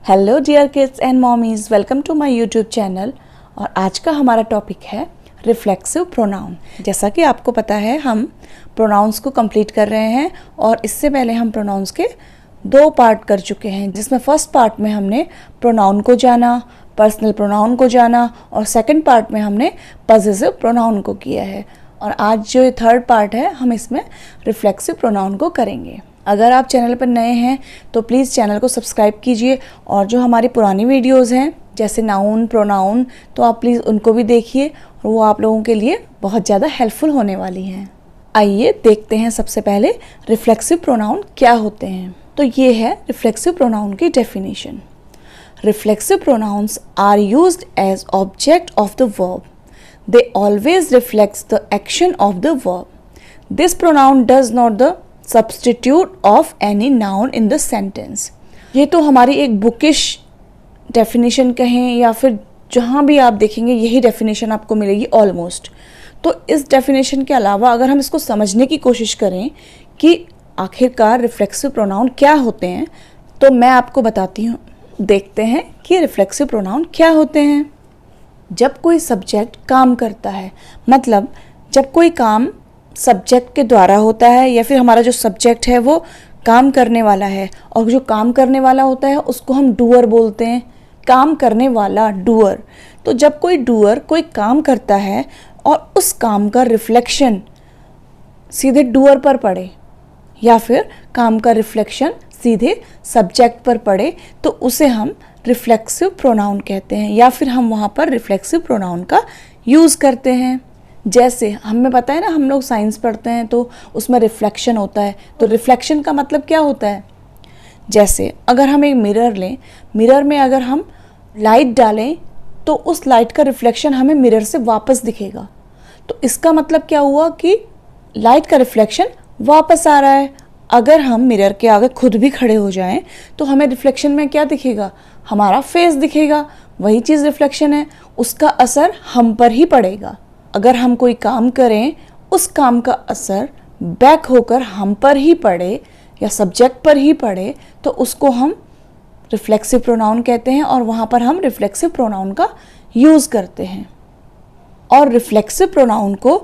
Hello dear kids and mommies, welcome to my YouTube channel. और आज का हमारा टॉपिक है रिफ्लेक्सिव प्रोनाउन। जैसा कि आपको पता है हम प्रोनाउंस को कंप्लीट कर रहे हैं और इससे पहले हम प्रोनाउंस के 2 पार्ट कर चुके हैं, जिसमें फर्स्ट पार्ट में हमने प्रोनाउन को जाना, पर्सनल प्रोनाउन को जाना, और सेकंड पार्ट में हमने पॉसेसिव प्रोनाउन को किया है। और आज जो थर्ड पार्ट है हम इसमें रिफ्लेक्सिव प्रोनाउन को करेंगे। अगर आप चैनल पर नए हैं तो प्लीज़ चैनल को सब्सक्राइब कीजिए, और जो हमारी पुरानी वीडियोस हैं जैसे नाउन, प्रोनाउन, तो आप प्लीज़ उनको भी देखिए और वो आप लोगों के लिए बहुत ज़्यादा हेल्पफुल होने वाली हैं। आइए देखते हैं सबसे पहले रिफ्लेक्सिव प्रोनाउन क्या होते हैं। तो ये है रिफ्लेक्सिव प्रोनाउन की definition. Reflexive pronouns are used as object of the verb. They always reflects the action of the verb. This pronoun does not the substitute of any noun in the sentence. ये तो हमारी एक bookish definition कहें या फिर जहाँ भी आप देखेंगे यही डेफिनेशन आपको मिलेगी ऑलमोस्ट। तो इस डेफिनेशन के अलावा अगर हम इसको समझने की कोशिश करें कि आखिरकार रिफ्लेक्सिव प्रोनाउन क्या होते हैं, तो मैं आपको बताती हूँ। देखते हैं कि रिफ्लेक्सिव प्रोनाउन क्या होते हैं। जब कोई सब्जेक्ट काम करता है, मतलब जब कोई काम सब्जेक्ट के द्वारा होता है या फिर हमारा जो सब्जेक्ट है वो काम करने वाला है, और जो काम करने वाला होता है उसको हम डूअर बोलते हैं। काम करने वाला, डूअर। तो जब कोई डूअर कोई काम करता है और उस काम का रिफ्लेक्शन सीधे डूअर पर पड़े या फिर काम का रिफ्लेक्शन सीधे सब्जेक्ट पर पड़े, तो उसे हम रिफ्लेक्सिव प्रोनाउन कहते हैं, या फिर हम वहाँ पर रिफ्लेक्सिव प्रोनाउन का यूज़ करते हैं। जैसे हमें पता है ना, हम लोग साइंस पढ़ते हैं तो उसमें रिफ्लेक्शन होता है। तो रिफ्लेक्शन का मतलब क्या होता है? जैसे अगर हम एक मिरर लें, मिरर में अगर हम लाइट डालें तो उस लाइट का रिफ्लेक्शन हमें मिरर से वापस दिखेगा। तो इसका मतलब क्या हुआ कि लाइट का रिफ्लेक्शन वापस आ रहा है। अगर हम मिरर के आगे खुद भी खड़े हो जाएं तो हमें रिफ्लेक्शन में क्या दिखेगा? हमारा फेस दिखेगा। वही चीज़ रिफ्लेक्शन है, उसका असर हम पर ही पड़ेगा। अगर हम कोई काम करें, उस काम का असर बैक होकर हम पर ही पड़े या सब्जेक्ट पर ही पड़े, तो उसको हम रिफ्लेक्सिव प्रोनाउन कहते हैं, और वहाँ पर हम रिफ्लेक्सिव प्रोनाउन का यूज़ करते हैं। और रिफ्लेक्सिव प्रोनाउन को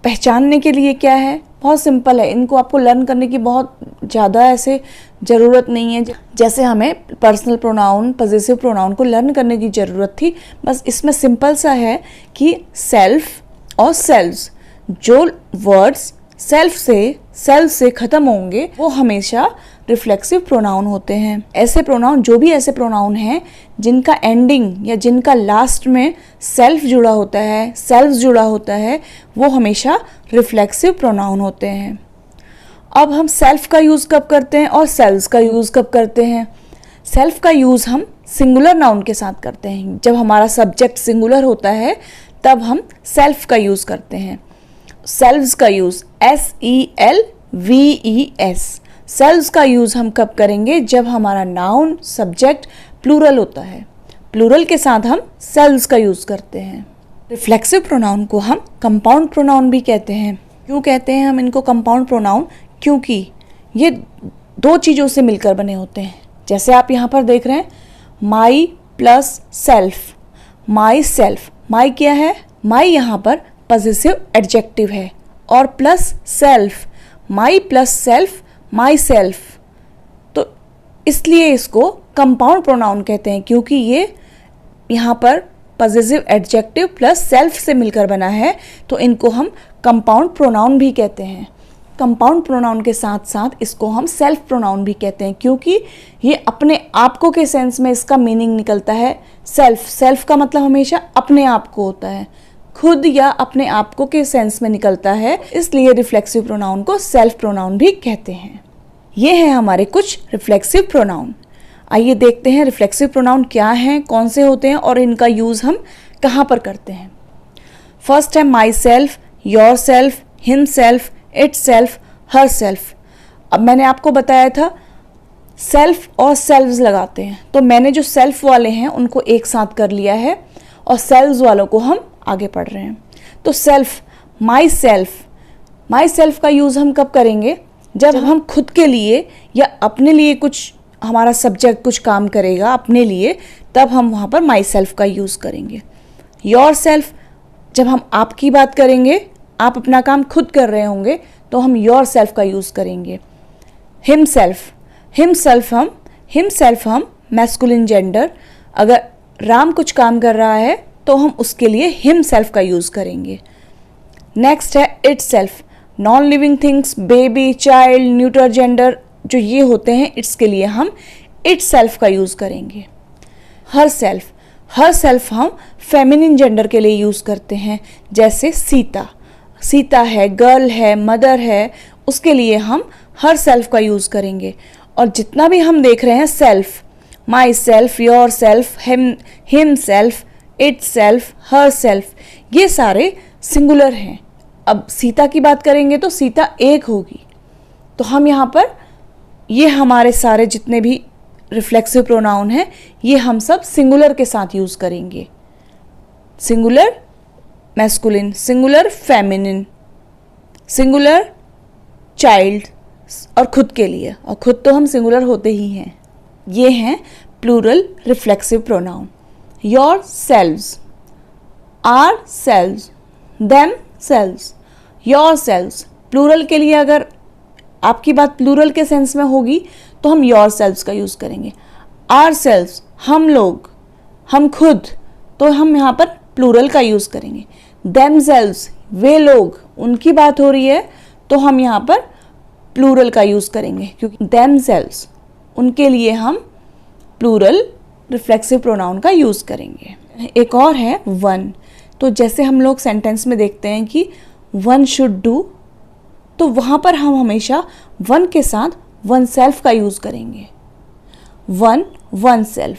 पहचानने के लिए क्या है? बहुत सिंपल है। इनको आपको लर्न करने की बहुत ज़्यादा ऐसे ज़रूरत नहीं है, जैसे हमें पर्सनल प्रोनाउन, पॉसेसिव प्रोनाउन को लर्न करने की ज़रूरत थी। बस इसमें सिंपल सा है कि सेल्फ और सेल्व्स, जो वर्ड्स सेल्फ से ख़त्म होंगे वो हमेशा रिफ्लेक्सिव प्रोनाउन होते हैं। ऐसे प्रोनाउन, जो भी ऐसे प्रोनाउन हैं जिनका एंडिंग या जिनका लास्ट में सेल्फ जुड़ा होता है, सेल्व्स जुड़ा होता है, वो हमेशा रिफ्लेक्सिव प्रोनाउन होते हैं। अब हम सेल्फ का यूज़ कब करते हैं और सेल्व्स का यूज़ कब करते हैं? सेल्फ का यूज़ हम सिंगुलर नाउन के साथ करते हैं। जब हमारा सब्जेक्ट सिंगुलर होता है तब हम सेल्फ का यूज़ करते हैं। सेल्व्स का यूज़ SELVES। सेल्व्स का यूज़ हम कब करेंगे? जब हमारा नाउन, सब्जेक्ट प्लूरल होता है। प्लूरल के साथ हम सेल्व्स का यूज़ करते हैं। रिफ्लेक्सिव प्रोनाउन को हम कंपाउंड प्रोनाउन भी कहते हैं। क्यों कहते हैं हम इनको कंपाउंड प्रोनाउन? क्योंकि ये 2 चीज़ों से मिलकर बने होते हैं। जैसे आप यहाँ पर देख रहे हैं, my plus self, myself. My क्या है? माई यहाँ पर पॉसेसिव एडजेक्टिव है, और plus self, my plus self, myself. तो इसलिए इसको कंपाउंड प्रोनाउन कहते हैं, क्योंकि ये यहाँ पर पॉसेसिव एडजेक्टिव प्लस सेल्फ से मिलकर बना है, तो इनको हम कंपाउंड प्रोनाउन भी कहते हैं। कंपाउंड प्रोनाउन के साथ साथ इसको हम सेल्फ प्रोनाउन भी कहते हैं, क्योंकि ये अपने आप को के सेंस में इसका मीनिंग निकलता है सेल्फ। सेल्फ का मतलब हमेशा अपने आप को होता है, खुद या अपने आप को के सेंस में निकलता है, इसलिए रिफ्लेक्सिव प्रोनाउन को सेल्फ प्रोनाउन भी कहते हैं। ये हैं हमारे कुछ रिफ्लेक्सिव प्रोनाउन। आइए देखते हैं रिफ्लेक्सिव प्रोनाउन क्या हैं, कौन से होते हैं और इनका यूज़ हम कहाँ पर करते हैं। फर्स्ट है my self, your self, him self, it self, her self. अब मैंने आपको बताया था सेल्फ और सेल्व्स लगाते हैं, तो मैंने जो सेल्फ वाले हैं उनको एक साथ कर लिया है और सेल्व्स वालों को हम आगे पढ़ रहे हैं। तो सेल्फ, माई सेल्फ का यूज़ हम कब करेंगे? जब हम खुद के लिए या अपने लिए कुछ हमारा सब्जेक्ट कुछ काम करेगा अपने लिए, तब हम वहाँ पर माई सेल्फ का यूज़ करेंगे। योर सेल्फ, जब हम आपकी बात करेंगे, आप अपना काम खुद कर रहे होंगे, तो हम योर सेल्फ का यूज़ करेंगे। हिम सेल्फ हम मैस्कुलिन जेंडर, अगर राम कुछ काम कर रहा है तो हम उसके लिए हिम सेल्फ का यूज़ करेंगे। नेक्स्ट है it self, non living things, baby, child, neuter gender जो ये होते हैं, इट्स के लिए हम इट सेल्फ का यूज़ करेंगे। हर सेल्फ हम फेमिनिन जेंडर के लिए यूज़ करते हैं, जैसे सीता है, गर्ल है, मदर है, उसके लिए हम हर सेल्फ का यूज़ करेंगे। और जितना भी हम देख रहे हैं self, my self, your self, him self, it self, her self, ये सारे सिंगुलर हैं। अब सीता की बात करेंगे तो सीता एक होगी, तो हम यहाँ पर ये हमारे सारे जितने भी रिफ्लेक्सिव प्रोनाउन हैं, ये हम सब सिंगुलर के साथ यूज़ करेंगे। Singular masculine, singular feminine, singular child और खुद के लिए, और खुद तो हम सिंगुलर होते ही हैं। ये हैं plural reflexive pronoun. Yourselves, ourselves, themselves, yourselves. Plural के लिए अगर आपकी बात प्लूरल के सेंस में होगी तो हम योर सेल्व्स का यूज़ करेंगे। आर सेल्व्स, हम लोग, हम खुद, तो हम यहाँ पर प्लूरल का यूज़ करेंगे। देम सेल्व्स, वे लोग, उनकी बात हो रही है तो हम यहाँ पर प्लूरल का यूज़ करेंगे, क्योंकि देम सेल्व्स, उनके लिए हम प्लूरल रिफ्लेक्सिव प्रोनाउन का यूज़ करेंगे। एक और है वन, तो जैसे हम लोग सेंटेंस में देखते हैं कि वन शुड डू, तो वहाँ पर हम हमेशा वन के साथ वन सेल्फ का यूज़ करेंगे। One self.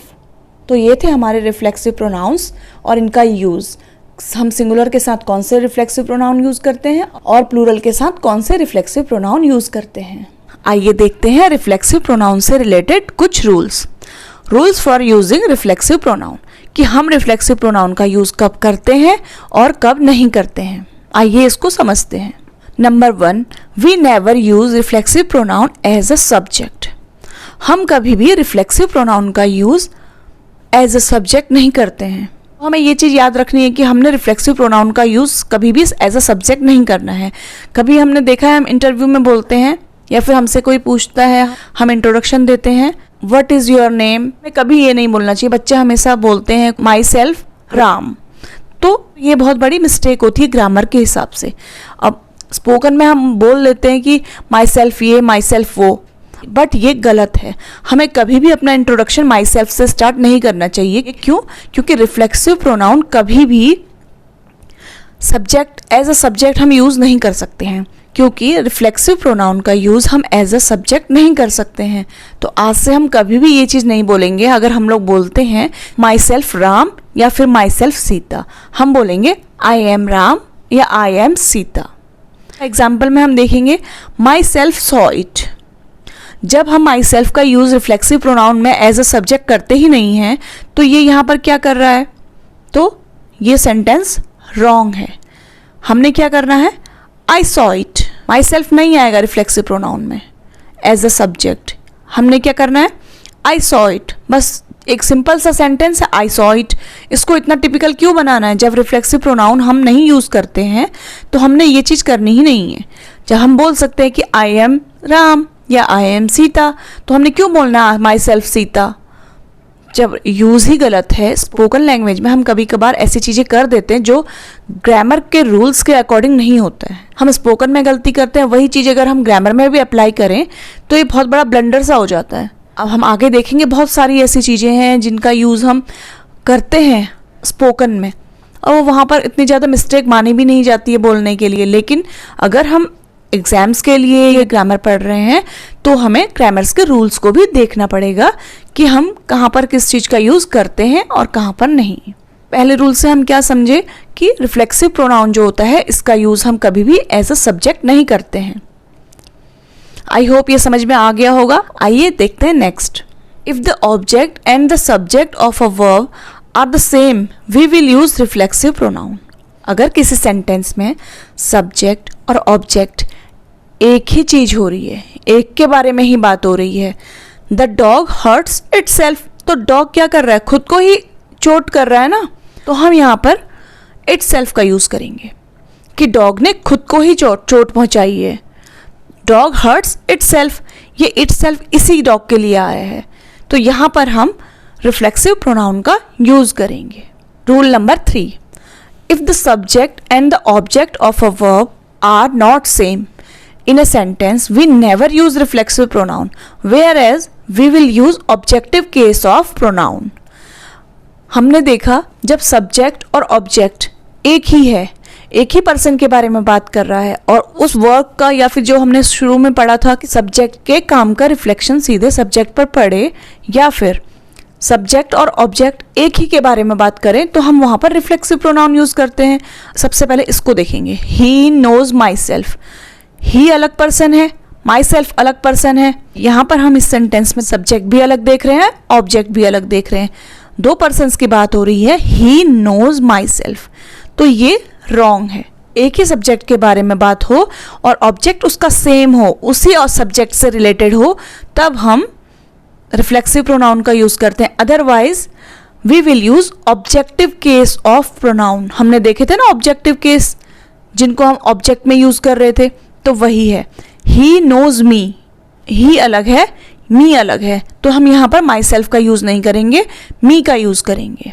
तो ये थे हमारे रिफ्लेक्सिव प्रोनाउंस और इनका यूज़। हम सिंगुलर के साथ कौन से रिफ्लेक्सिव प्रोनाउन यूज़ करते हैं और प्लूरल के साथ कौन से रिफ्लेक्सिव प्रोनाउन यूज़ करते हैं। आइए देखते हैं रिफ्लेक्सिव प्रोनाउन से रिलेटेड कुछ rules for using reflexive pronoun, कि हम रिफ्लेक्सिव प्रोनाउन का यूज़ कब करते हैं और कब नहीं करते हैं। आइए इसको समझते हैं। Number 1, we never use reflexive pronoun as a subject. हम कभी भी रिफ्लेक्सिव प्रोनाउन का यूज़ एज अ सब्जेक्ट नहीं करते हैं। हमें ये चीज़ याद रखनी है कि हमने रिफ्लेक्सिव प्रोनाउन का यूज़ कभी भी एज अ सब्जेक्ट नहीं करना है। कभी हमने देखा है, हम इंटरव्यू में बोलते हैं या फिर हमसे कोई पूछता है, हम इंट्रोडक्शन देते हैं, व्हाट इज़ योर नेम, में कभी ये नहीं बोलना चाहिए। बच्चे हमेशा बोलते हैं माई सेल्फ राम, तो ये बहुत बड़ी मिस्टेक होती है ग्रामर के हिसाब से। अब स्पोकन में हम बोल लेते हैं कि माई सेल्फ ये, माई सेल्फ वो, बट ये गलत है। हमें कभी भी अपना इंट्रोडक्शन माई सेल्फ से स्टार्ट नहीं करना चाहिए। क्यों? क्योंकि रिफ्लेक्सिव प्रोनाउन कभी भी सब्जेक्ट एज अ सब्जेक्ट हम यूज़ नहीं कर सकते हैं, क्योंकि रिफ्लेक्सिव प्रोनाउन का यूज़ हम एज अ सब्जेक्ट नहीं कर सकते हैं। तो आज से हम कभी भी ये चीज़ नहीं बोलेंगे। अगर हम लोग बोलते हैं माई सेल्फ राम या फिर माई सेल्फ सीता, हम बोलेंगे आई एम राम या आई एम सीता। एग्जाम्पल में हम देखेंगे माई सेल्फ सॉ इट। जब हम माई सेल्फ का यूज़ रिफ्लेक्सिव प्रोनाउन में एज अ सब्जेक्ट करते ही नहीं हैं, तो ये यहाँ पर क्या कर रहा है, तो ये सेंटेंस रॉन्ग है। हमने क्या करना है, I saw it. My self नहीं आएगा रिफ्लेक्सिव प्रोनाउन में एज अ सब्जेक्ट। हमने क्या करना है, आई सॉ इट। बस एक सिंपल सा सेंटेंस है, आई सॉ इट। इसको इतना टिपिकल क्यों बनाना है? जब रिफ्लेक्सिव प्रोनाउन हम नहीं यूज़ करते हैं तो हमने ये चीज़ करनी ही नहीं है। जब हम बोल सकते हैं कि आई एम राम या आई एम सीता, तो हमने क्यों बोलना है माई सेल्फ सीता? जब यूज़ ही गलत है। स्पोकन लैंग्वेज में हम कभी कभार ऐसी चीज़ें कर देते हैं जो ग्रामर के रूल्स के अकॉर्डिंग नहीं होता है। हम स्पोकन में गलती करते हैं, वही चीज़ अगर हम ग्रामर में भी अप्लाई करें तो ये बहुत बड़ा ब्लंडर सा हो जाता है। अब हम आगे देखेंगे बहुत सारी ऐसी चीज़ें हैं जिनका यूज़ हम करते हैं स्पोकन में, और वहाँ पर इतनी ज़्यादा मिस्टेक मानी भी नहीं जाती है बोलने के लिए। लेकिन अगर हम एग्ज़ाम्स के लिए ये ग्रामर पढ़ रहे हैं तो हमें ग्रामर्स के रूल्स को भी देखना पड़ेगा कि हम कहाँ पर किस चीज़ का यूज़ करते हैं और कहाँ पर नहीं। पहले रूल से हम क्या समझे कि रिफ्लेक्सिव प्रोनाउन जो होता है इसका यूज़ हम कभी भी एज अ सब्जेक्ट नहीं करते हैं। आई होप ये समझ में आ गया होगा। आइए देखते हैं next. If the object and the subject of a verb are the same we will use reflexive pronoun. अगर किसी सेंटेंस में सब्जेक्ट और ऑब्जेक्ट एक ही चीज़ हो रही है, एक के बारे में ही बात हो रही है, द डॉग हर्ट्स इटसेल्फ, तो डॉग क्या कर रहा है, खुद को ही चोट कर रहा है ना, तो हम यहाँ पर इटसेल्फ का यूज़ करेंगे कि डॉग ने खुद को ही चोट पहुँचाई है। डॉग हर्ट्स इटसेल्फ, ये इटसेल्फ इसी डॉग के लिए आया है, तो यहाँ पर हम रिफ्लेक्सिव प्रोनाउन का यूज़ करेंगे। Rule number 3, if the subject and the object of a verb are not same in a sentence, we never use reflexive pronoun, whereas we will use objective case of pronoun. हमने देखा जब subject और object एक ही है, एक ही person के बारे में बात कर रहा है, और उस वर्क का या फिर जो हमने शुरू में पढ़ा था कि सब्जेक्ट के काम का रिफ्लेक्शन सीधे सब्जेक्ट पर पड़े, या फिर सब्जेक्ट और ऑब्जेक्ट एक ही के बारे में बात करें, तो हम वहाँ पर रिफ्लेक्सिव प्रोनाउन यूज़ करते हैं। सबसे पहले इसको देखेंगे, ही नोज माई सेल्फ, ही अलग पर्सन है, माई सेल्फ अलग पर्सन है। यहाँ पर हम इस सेंटेंस में सब्जेक्ट भी अलग देख रहे हैं, ऑब्जेक्ट भी अलग देख रहे हैं, दो पर्सन्स की बात हो रही है, ही नोज माई सेल्फ, तो ये रॉन्ग है। एक ही सब्जेक्ट के बारे में बात हो और ऑब्जेक्ट उसका सेम हो, उसी और सब्जेक्ट से रिलेटेड हो, तब हम रिफ्लेक्सिव प्रोनाउन का यूज़ करते हैं। Otherwise we will use objective case of pronoun. हमने देखे थे ना ऑब्जेक्टिव केस, जिनको हम ऑब्जेक्ट में यूज़ कर रहे थे, तो वही है। ही नोज मी, ही अलग है, मी अलग है, तो हम यहाँ पर माई सेल्फ का यूज़ नहीं करेंगे, मी का यूज़ करेंगे,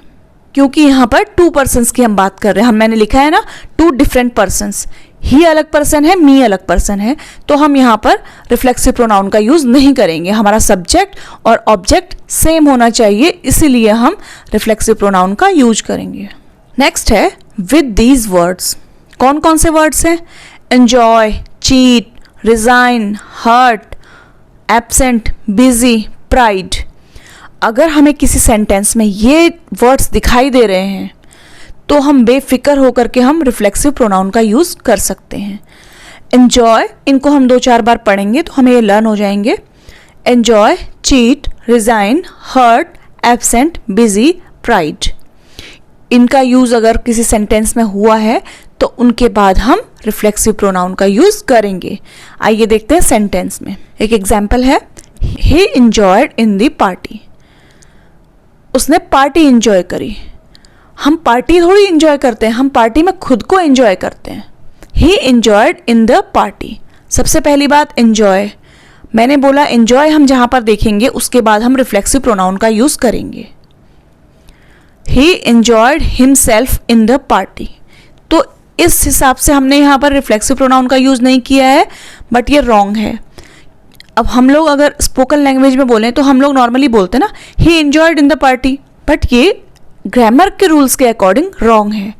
क्योंकि यहाँ पर टू पर्सन्स की हम बात कर रहे हैं। मैंने लिखा है ना, टू डिफरेंट पर्सन्स, ही अलग पर्सन है, मी अलग पर्सन है, तो हम यहाँ पर रिफ्लेक्सिव प्रोनाउन का यूज़ नहीं करेंगे। हमारा सब्जेक्ट और ऑब्जेक्ट सेम होना चाहिए, इसीलिए हम रिफ्लेक्सिव प्रोनाउन का यूज करेंगे। नेक्स्ट है विद दीज वर्ड्स। कौन कौन से वर्ड्स हैं? Enjoy, cheat, resign, hurt, absent, busy, pride. अगर हमें किसी सेंटेंस में ये वर्ड्स दिखाई दे रहे हैं, तो हम बेफिक्र होकर के हम रिफ्लेक्सिव प्रोनाउन का यूज़ कर सकते हैं। एन्जॉय, इनको हम 2-4 बार पढ़ेंगे तो हमें ये लर्न हो जाएंगे। Enjoy, cheat, resign, hurt, absent, busy, pride. इनका यूज़ अगर किसी सेंटेंस में हुआ है तो उनके बाद हम रिफ्लेक्सिव प्रोनाउन का यूज़ करेंगे। आइए देखते हैं सेंटेंस में। एक एग्जाम्पल है, ही एंजॉयड इन द पार्टी। उसने पार्टी एंजॉय करी। हम पार्टी थोड़ी एंजॉय करते हैं, हम पार्टी में खुद को एंजॉय करते हैं। ही एंजॉयड इन द पार्टी। सबसे पहली बात एंजॉय, मैंने बोला एंजॉय हम जहां पर देखेंगे उसके बाद हम रिफ्लेक्सिव प्रोनाउन का यूज़ करेंगे। ही enjoyed himself in the party, तो इस हिसाब से हमने यहाँ पर रिफ्लेक्सिव प्रोनाउन का यूज़ नहीं किया है, बट ये रॉन्ग है। अब हम लोग अगर स्पोकन लैंग्वेज में बोलें तो हम लोग नॉर्मली बोलते हैं ना, ही enjoyed in the party, but ये ग्रामर के रूल्स के अकॉर्डिंग रॉन्ग है।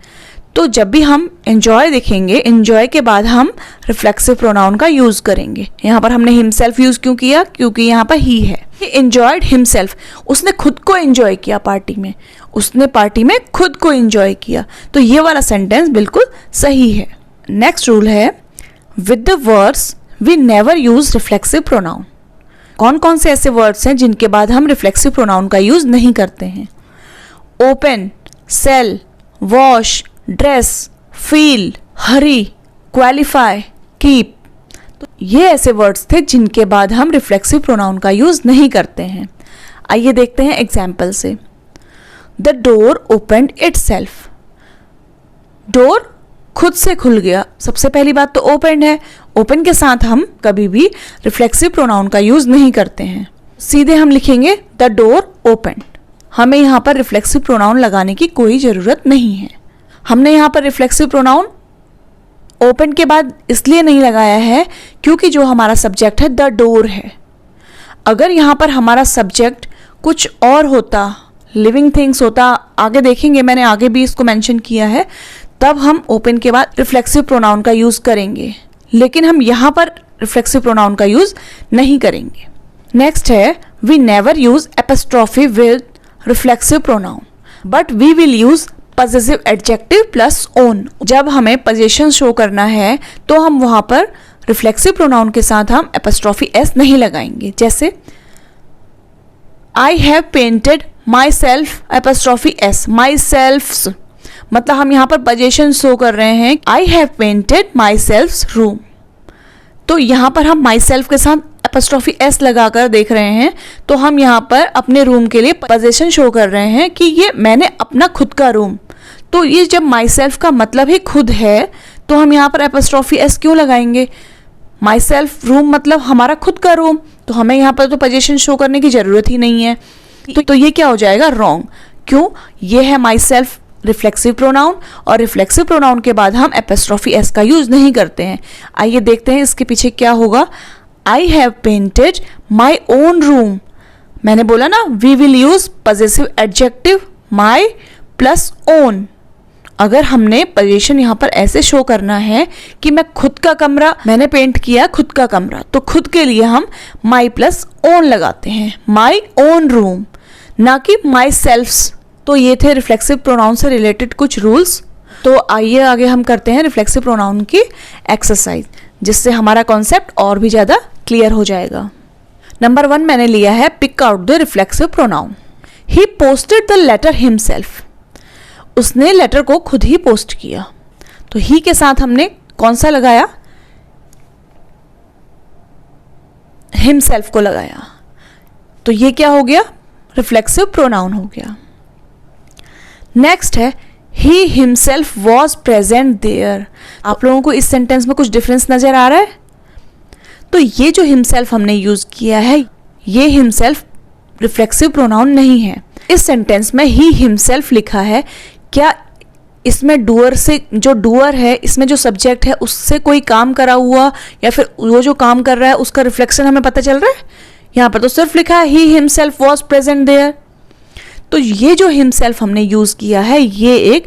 तो जब भी हम एंजॉय देखेंगे, एंजॉय के बाद हम रिफ्लेक्सिव प्रोनाउन का यूज़ करेंगे। यहाँ पर हमने हिमसेल्फ यूज़ क्यों किया? क्योंकि यहाँ पर ही है। ही एंजॉयड हिमसेल्फ, उसने खुद को एंजॉय किया पार्टी में, उसने पार्टी में खुद को एंजॉय किया, तो ये वाला सेंटेंस बिल्कुल सही है। नेक्स्ट रूल है, with the words we never use reflexive pronoun. कौन कौन से ऐसे वर्ड्स हैं जिनके बाद हम रिफ्लेक्सिव प्रोनाउन का यूज़ नहीं करते हैं? Open, sell, wash, dress, feel, hurry, qualify, keep. तो ये ऐसे वर्ड्स थे जिनके बाद हम रिफ्लेक्सिव प्रोनाउन का यूज़ नहीं करते हैं। आइए देखते हैं एग्जाम्पल से। The door opened itself, door खुद से खुल गया। सबसे पहली बात तो ओपन है, ओपन के साथ हम कभी भी रिफ्लेक्सिव प्रोनाउन का यूज़ नहीं करते हैं। सीधे हम लिखेंगे द डोर ओपनड। हमें यहाँ पर रिफ्लेक्सिव प्रोनाउन लगाने की कोई ज़रूरत नहीं है। हमने यहाँ पर रिफ्लेक्सिव प्रोनाउन ओपन के बाद इसलिए नहीं लगाया है क्योंकि जो हमारा सब्जेक्ट है द डोर है। अगर यहाँ पर हमारा सब्जेक्ट कुछ और होता, लिविंग थिंग्स होता, आगे देखेंगे, मैंने आगे भी इसको मेंशन किया है, तब हम ओपन के बाद रिफ्लेक्सिव प्रोनाउन का यूज़ करेंगे, लेकिन हम यहाँ पर रिफ्लेक्सिव प्रोनाउन का यूज़ नहीं करेंगे। नेक्स्ट है, we never use apostrophe with reflexive pronoun but we will use possessive adjective plus own. जब हमें पोजीशन शो करना है तो हम वहाँ पर रिफ्लेक्सिव प्रोनाउन के साथ हम एपस्ट्रॉफी एस नहीं लगाएंगे। जैसे I have painted myself apostrophe s, myself's, मतलब हम यहाँ पर पोजीशन शो कर रहे हैं। I have painted myself's room, तो यहाँ पर हम माई सेल्फ के साथ एपोस्ट्रोफी एस लगाकर देख रहे हैं तो हम यहाँ पर अपने रूम के लिए पोजीशन शो कर रहे हैं कि ये मैंने अपना खुद का रूम। तो ये जब माई सेल्फ का मतलब ही खुद है तो हम यहाँ पर एपोस्ट्रोफी एस क्यों लगाएंगे? माई सेल्फ रूम मतलब हमारा खुद का रूम, तो हमें यहाँ पर तो पोजीशन शो करने की ज़रूरत ही नहीं है। तो ये क्या हो जाएगा? रॉन्ग। क्यों? ये है माई सेल्फ रिफ्लेक्सिव प्रोनाउन, और रिफ्लेक्सिव प्रोनाउन के बाद हम एपोस्ट्रोफी एस का यूज़ नहीं करते हैं। आइए देखते हैं इसके पीछे क्या होगा। I have painted my own room. मैंने बोला ना, we will use possessive adjective my plus own. अगर हमने पोजीशन यहाँ पर ऐसे शो करना है कि मैं खुद का कमरा, मैंने पेंट किया खुद का कमरा, तो खुद के लिए हम माई प्लस ओन लगाते हैं, माई ओन रूम, ना कि माई सेल्फ्स। तो ये थे रिफ्लेक्सिव प्रोनाउन से रिलेटेड कुछ रूल्स। तो आइए आगे हम करते हैं रिफ्लेक्सिव प्रोनाउन की एक्सरसाइज, जिससे हमारा कॉन्सेप्ट और भी ज़्यादा क्लियर हो जाएगा। नंबर 1 मैंने लिया है, pick out the reflexive pronoun. He posted the letter himself. उसने लेटर को खुद ही पोस्ट किया। तो ही के साथ हमने कौन सा लगाया? हिमसेल्फ को लगाया। तो ये क्या हो गया? रिफ्लेक्सिव प्रोनाउन हो गया। नेक्स्ट है, he himself was present there. आप लोगों को इस सेंटेंस में कुछ डिफरेंस नजर आ रहा है? तो ये जो हिमसेल्फ हमने यूज किया है, ये हिमसेल्फ रिफ्लेक्सिव प्रोनाउन नहीं है। इस सेंटेंस में ही हिमसेल्फ लिखा है। क्या इसमें डूअर से, जो डूअर है, इसमें जो सब्जेक्ट है उससे कोई काम करा हुआ या फिर वो जो काम कर रहा है उसका रिफ्लेक्शन हमें पता चल रहा है? यहाँ पर तो सिर्फ लिखा है he himself was present there. तो ये जो हिमसेल्फ हमने यूज किया है ये एक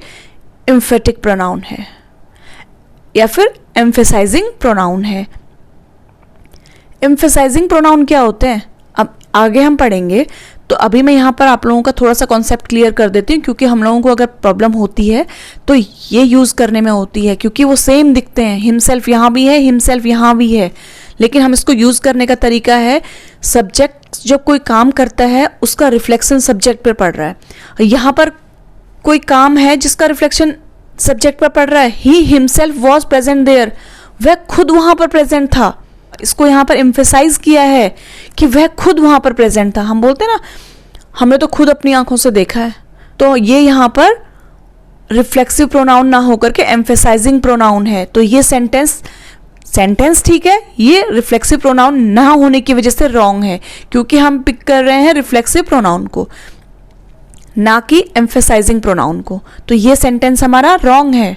एम्फेटिक प्रोनाउन है या फिर एम्फेसाइजिंग प्रोनाउन है। एम्फेसाइजिंग प्रोनाउन क्या होते हैं अब आगे हम पढ़ेंगे। तो अभी मैं यहाँ पर आप लोगों का थोड़ा सा कॉन्सेप्ट क्लियर कर देती हूँ, क्योंकि हम लोगों को अगर प्रॉब्लम होती है तो ये यूज़ करने में होती है, क्योंकि वो सेम दिखते हैं। हिमसेल्फ यहाँ भी है, हिमसेल्फ यहाँ भी है, लेकिन हम इसको यूज़ करने का तरीका है, सब्जेक्ट जब कोई काम करता है उसका रिफ्लेक्शन सब्जेक्ट पर पड़ रहा है। यहाँ पर कोई काम है जिसका रिफ्लेक्शन सब्जेक्ट पर पड़ रहा है। He himself was present there, वह खुद वहाँ पर प्रेजेंट था। इसको यहाँ पर एम्फेसाइज किया है कि वह खुद वहाँ पर प्रेजेंट था। हम बोलते हैं ना, हमने तो खुद अपनी आंखों से देखा है। तो ये यहाँ पर रिफ्लेक्सिव प्रोनाउन ना होकर के एम्फेसाइजिंग प्रोनाउन है। तो ये सेंटेंस ठीक है, ये रिफ्लेक्सिव प्रोनाउन ना होने की वजह से रॉन्ग है, क्योंकि हम पिक कर रहे हैं रिफ्लेक्सिव प्रोनाउन को, ना कि एम्फेसाइजिंग प्रोनाउन को। तो ये सेंटेंस हमारा रॉन्ग है।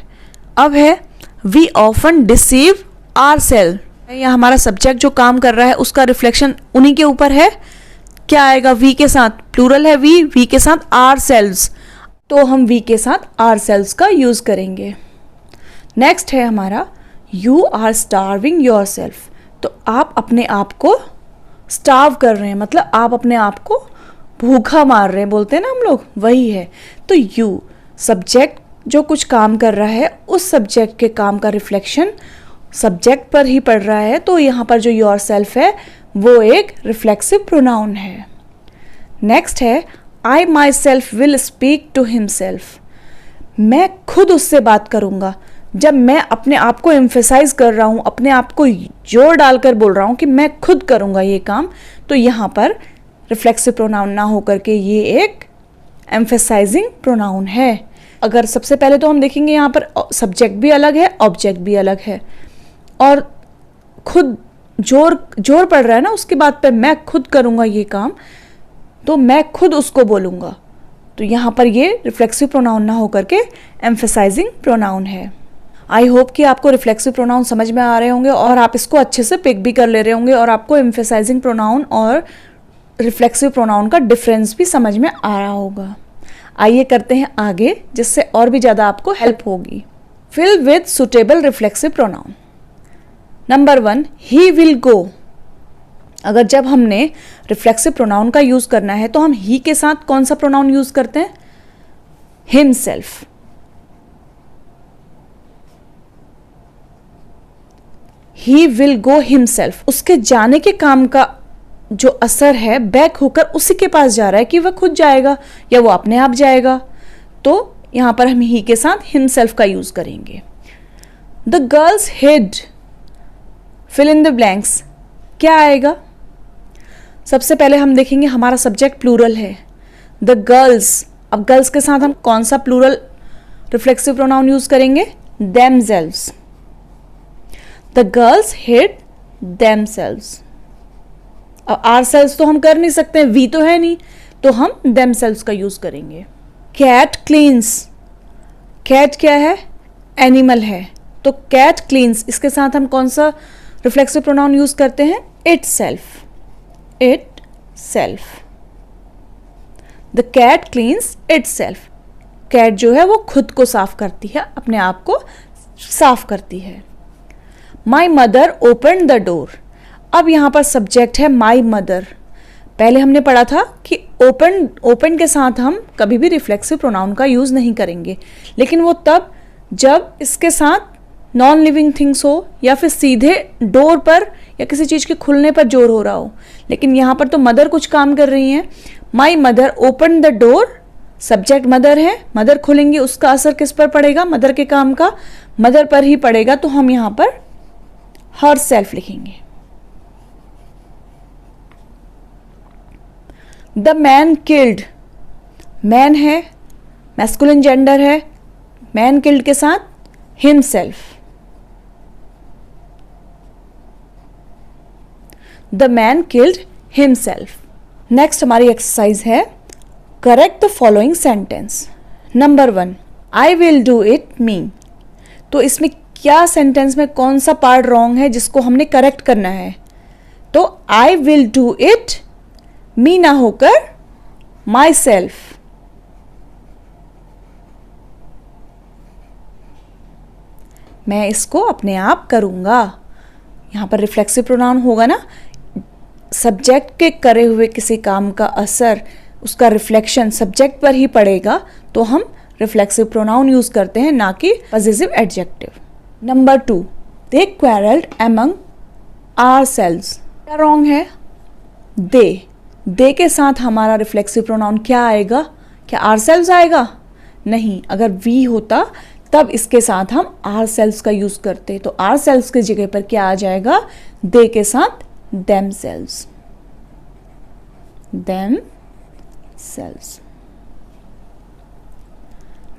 अब है, वी ऑफन डिसीव आवरसेल्फ। या हमारा सब्जेक्ट जो काम कर रहा है उसका रिफ्लेक्शन उन्हीं के ऊपर है। क्या आएगा? वी के साथ, प्लूरल है वी के साथ आवरसेल्व्स, तो हम वी के साथ आवरसेल्व्स का यूज करेंगे। नेक्स्ट है हमारा, यू आर स्टार्विंग योरसेल्फ। तो आप अपने आप को स्टार्व कर रहे हैं, मतलब आप अपने आप को भूखा मार रहे हैं, बोलते हैं ना हम लोग, वही है। तो यू सब्जेक्ट जो कुछ काम कर रहा है उस सब्जेक्ट के काम का रिफ्लेक्शन सब्जेक्ट पर ही पड़ रहा है। तो यहाँ पर जो योरसेल्फ है वो एक रिफ्लेक्सिव प्रोनाउन है। नेक्स्ट है, I myself will speak to himself. मैं खुद उससे बात करूँगा। जब मैं अपने आप को एम्फेसाइज कर रहा हूँ, अपने आप को जोर डालकर बोल रहा हूँ कि मैं खुद करूँगा ये काम, तो यहाँ पर रिफ्लेक्सिव प्रोनाउन ना होकर के ये एक एम्फेसाइजिंग प्रोनाउन है। अगर सबसे पहले तो हम देखेंगे यहाँ पर सब्जेक्ट भी अलग है, ऑब्जेक्ट भी अलग है, और खुद जोर पड़ रहा है ना उसकी बात पे, मैं खुद करूँगा ये काम, तो मैं खुद उसको बोलूँगा। तो यहाँ पर ये रिफ्लेक्सिव प्रोनाउन ना होकर के एम्फेसाइजिंग प्रोनाउन है। आई होप कि आपको रिफ्लेक्सिव प्रोनाउन समझ में आ रहे होंगे और आप इसको अच्छे से पिक भी कर ले रहे होंगे, और आपको एम्फेसाइजिंग प्रोनाउन और रिफ्लेक्सिव प्रोनाउन का डिफरेंस भी समझ में आ रहा होगा। आइए करते हैं आगे, जिससे और भी ज़्यादा आपको हेल्प होगी। Fill with suitable reflexive pronoun. Number 1, he will go. अगर जब हमने रिफ्लेक्सिव प्रोनाउन का यूज करना है तो हम ही के साथ कौन सा प्रोनाउन यूज करते हैं? Himself. He will go himself. उसके जाने के काम का जो असर है बैक होकर उसी के पास जा रहा है कि वह खुद जाएगा या वो अपने आप जाएगा। तो यहां पर हम ही के साथ हिमसेल्फ का यूज करेंगे। The girls hid, fill in the blanks. क्या आएगा? सबसे पहले हम देखेंगे हमारा सब्जेक्ट प्लूरल है, द गर्ल्स। अब गर्ल्स के साथ हम कौन सा प्लूरल रिफ्लेक्सिव प्रोनाउन यूज करेंगे? themselves। The girls hid themselves। अब ourselves तो हम कर नहीं सकते, वी तो है नहीं, तो हम themselves का यूज करेंगे। कैट क्लीन्स, कैट क्या है? एनिमल है, तो कैट क्लीन्स, इसके साथ हम कौन सा रिफ्लेक्सिव प्रोनाउन यूज करते हैं? itself, itself। The cat cleans itself। Cat जो है वो खुद को साफ करती है, अपने आप को साफ करती है। My mother open the door. अब यहाँ पर सब्जेक्ट है माई मदर। पहले हमने पढ़ा था कि ओपन के साथ हम कभी भी रिफ्लेक्सिव प्रोनाउन का यूज नहीं करेंगे, लेकिन वो तब जब इसके साथ नॉन लिविंग थिंग्स हो या फिर सीधे डोर पर या किसी चीज के खुलने पर जोर हो रहा हो। लेकिन यहाँ पर तो मदर कुछ काम कर रही है। My mother open the door, subject mother है, मदर खुलेंगी, उसका असर किस पर पड़ेगा? मदर के काम का मदर पर ही पड़ेगा, तो हम यहां पर हर सेल्फ लिखेंगे। द मैन किल्ड, मैन है, मैस्कुलिन जेंडर है, मैन किल्ड के साथ himself. The man killed himself. Next हमारी एक्सरसाइज है correct the following sentence. Number 1, I will do it me. तो इसमें क्या सेंटेंस में कौन सा पार्ट रॉन्ग है जिसको हमने करेक्ट करना है? तो आई विल डू इट, मी ना होकर माई सेल्फ। मैं इसको अपने आप करूंगा। यहां पर रिफ्लेक्सिव प्रोनाउन होगा ना, सब्जेक्ट के करे हुए किसी काम का असर, उसका रिफ्लेक्शन सब्जेक्ट पर ही पड़ेगा, तो हम रिफ्लेक्सिव प्रोनाउन यूज करते हैं, ना कि पॉजिटिव एडजेक्टिव। नंबर 2, दे क्वेरल्ड अमंग आवरसेल्व्स। क्या रॉन्ग है? दे के साथ हमारा रिफ्लेक्सिव प्रोनाउन क्या आएगा? क्या आवरसेल्व्स आएगा? नहीं, अगर वी होता तब इसके साथ हम आवरसेल्व्स का यूज करते, तो आवरसेल्व्स की जगह पर क्या आ जाएगा? दे के साथ themselves, themselves।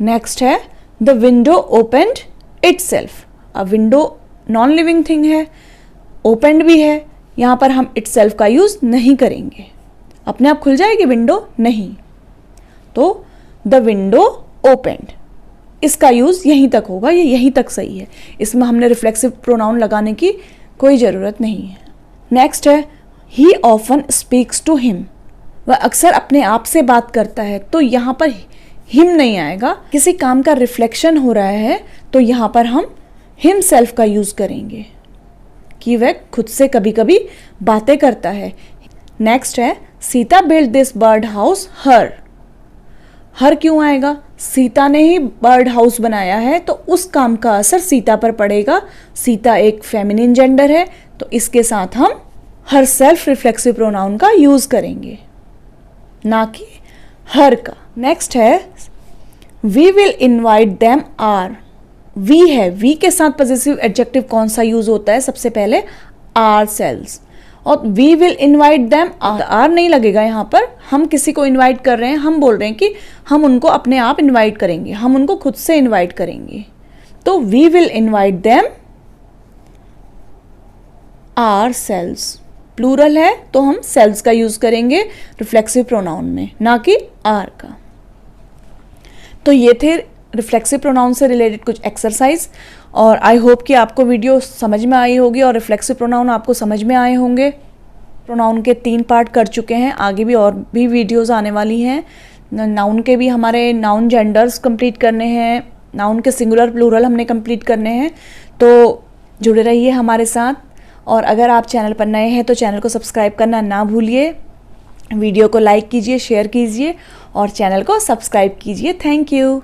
नेक्स्ट है द विंडो ओपनड इटसेल्फ। अब विंडो नॉन लिविंग थिंग है, ओपनड भी है, यहां पर हम इटसेल्फ का यूज नहीं करेंगे। अपने आप खुल जाएगी विंडो? नहीं, तो द विंडो ओपनड, इसका यूज यहीं तक होगा, ये यहीं तक सही है। इसमें हमने रिफ्लेक्सिव प्रोनाउन लगाने की कोई जरूरत नहीं है। नेक्स्ट है he often speaks to him. वह अक्सर अपने आप से बात करता है, तो यहां पर हिम नहीं आएगा। किसी काम का रिफ्लेक्शन हो रहा है तो यहां पर हम हिम सेल्फ का यूज करेंगे कि वह खुद से कभी कभी बातें करता है। नेक्स्ट है Sita build this bird house her. Her क्यों आएगा? सीता ने ही बर्ड हाउस बनाया है, तो उस काम का असर सीता पर पड़ेगा। सीता एक फेमिनिन जेंडर है, तो इसके साथ हम हर सेल्फ रिफ्लेक्सिव प्रोनाउन का यूज करेंगे, ना कि हर का। नेक्स्ट है we will invite them our. We है, वी के साथ पॉजिटिव एडजेक्टिव कौन सा यूज होता है? सबसे पहले आर सेल्स, और we will invite them, our नहीं लगेगा यहाँ पर। हम किसी को इनवाइट कर रहे हैं, हम बोल रहे हैं कि हम उनको अपने आप इनवाइट करेंगे, हम उनको खुद से इनवाइट करेंगे। तो we will invite them ourselves. Plural है तो हम सेल्स का यूज करेंगे रिफ्लेक्सिव प्रोनाउन में, ना कि आर का। तो ये थे रिफ्लेक्सिव प्रोनाउन से रिलेटेड कुछ एक्सरसाइज, और आई होप कि आपको वीडियो समझ में आई होगी और रिफ्लेक्सिव प्रोनाउन आपको समझ में आए होंगे। प्रोनाउन के 3 पार्ट कर चुके हैं, आगे भी और भी वीडियोस आने वाली हैं। नाउन के भी हमारे नाउन जेंडर्स कंप्लीट करने हैं, नाउन के सिंगुलर प्लूरल हमने कंप्लीट करने हैं। तो जुड़े रहिए हमारे साथ, और अगर आप चैनल पर नए हैं तो चैनल को सब्सक्राइब करना ना भूलिए। वीडियो को लाइक कीजिए, शेयर कीजिए और चैनल को सब्सक्राइब कीजिए। Thank you.